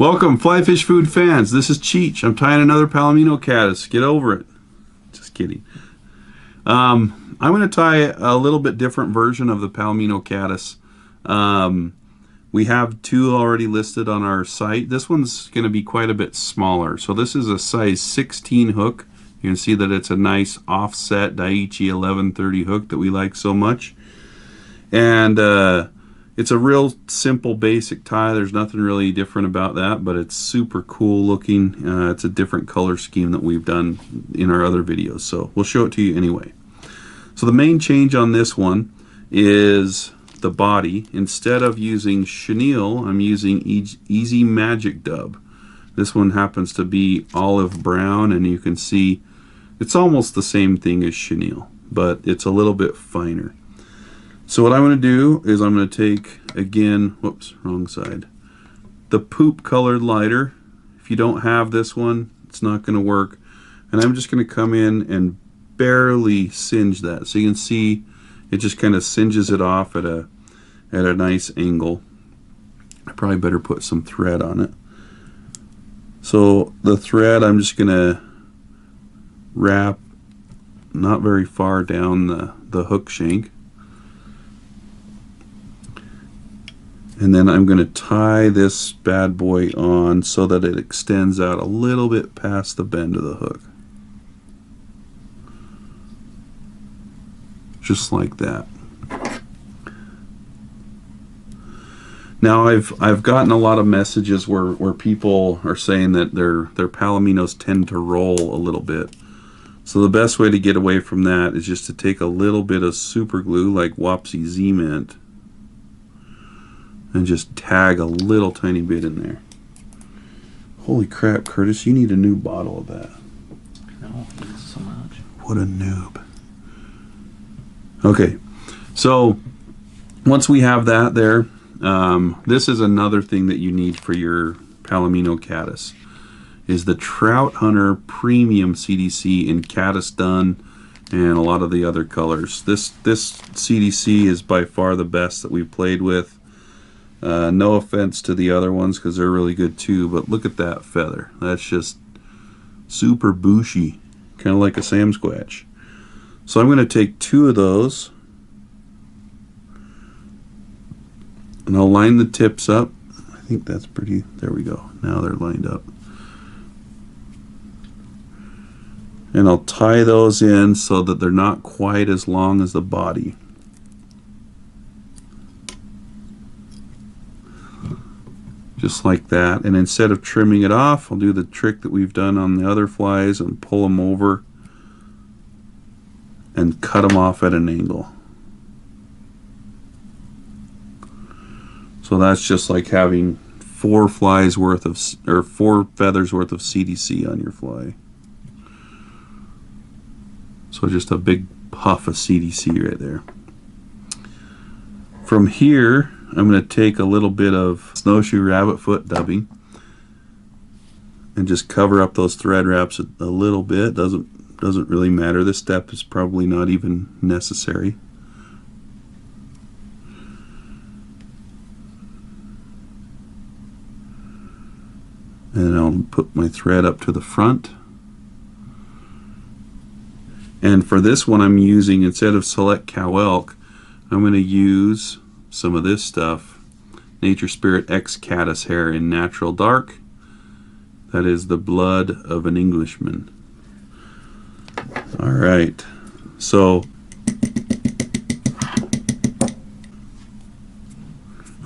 Welcome, fly fish food fans. This is Cheech. I'm tying another Palomino Caddis. Get over it. Just kidding. I'm going to tie a little bit different version of the Palomino Caddis. We have two already listed on our site. This one's going to be quite a bit smaller. So this is a size 16 hook. You can see that it's a nice offset Daiichi 1130 hook that we like so much. And it's a real simple basic tie. There's nothing really different about that, but it's super cool looking. It's a different color scheme that we've done in our other videos, so we'll show it to you anyway. So the main change on this one is the body. Instead of using chenille, I'm using Easy Magic Dub. This one happens to be olive brown, and you can see it's almost the same thing as chenille, but it's a little bit finer. So what I'm going to do is I'm going to take, again, whoops, wrong side, the poop colored lighter. If you don't have this one, it's not going to work. And I'm just going to come in and barely singe that. So you can see it just kind of singes it off at a nice angle. I probably better put some thread on it. So the thread I'm just going to wrap not very far down the hook shank. And then I'm going to tie this bad boy on so that it extends out a little bit past the bend of the hook. Just like that. Now I've gotten a lot of messages where people are saying that their Palominos tend to roll a little bit. So the best way to get away from that is just to take a little bit of super glue like Wapsi Z-Mint and just tag a little tiny bit in there. Holy crap, Curtis, you need a new bottle of that. No, thanks so much. What a noob. Okay, so once we have that there, this is another thing that you need for your Palomino Caddis, is the Trout Hunter Premium CDC in Caddis Dun and a lot of the other colors. This CDC is by far the best that we've played with. No offense to the other ones because they're really good too, but look at that feather. That's just super bushy, kind of like a Sam Squatch. So I'm going to take two of those and I'll line the tips up. I think that's pretty, there we go. Now they're lined up. And I'll tie those in so that they're not quite as long as the body. Just like that. And instead of trimming it off, I'll do the trick that we've done on the other flies and pull them over and cut them off at an angle. So that's just like having four feathers worth of CDC on your fly. So just a big puff of CDC right there. From here, I'm going to take a little bit of snowshoe rabbit foot dubbing and just cover up those thread wraps a little bit. Doesn't really matter. This step is probably not even necessary. And I'll put my thread up to the front. And for this one I'm using, instead of Select Cow Elk, I'm going to use some of this stuff, Nature Spirit X Caddis hair in Natural Dark. That is the blood of an Englishman. Alright, so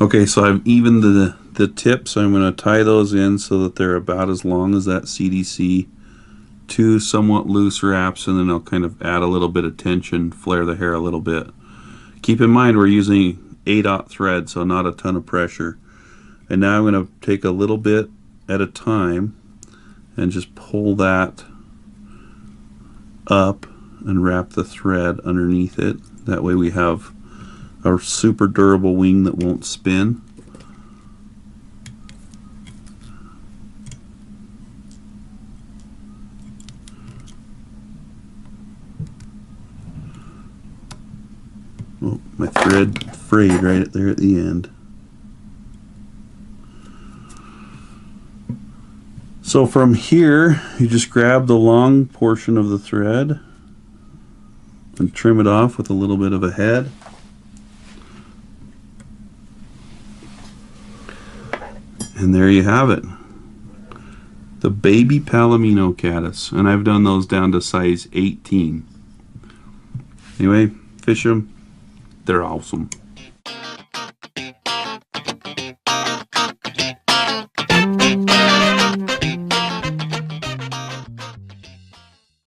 okay, so I've evened the tips, so I'm going to tie those in so that they're about as long as that CDC. Two somewhat loose wraps, and then I'll kind of add a little bit of tension, flare the hair a little bit. Keep in mind we're using 8/0 thread, so not a ton of pressure. And now I'm going to take a little bit at a time and just pull that up and wrap the thread underneath it. That way we have a super durable wing that won't spin. Oh, my thread frayed right there at the end. So from here, you just grab the long portion of the thread and trim it off with a little bit of a head. And there you have it. The baby Palomino caddis. And I've done those down to size 18. Anyway, fish them. They're awesome.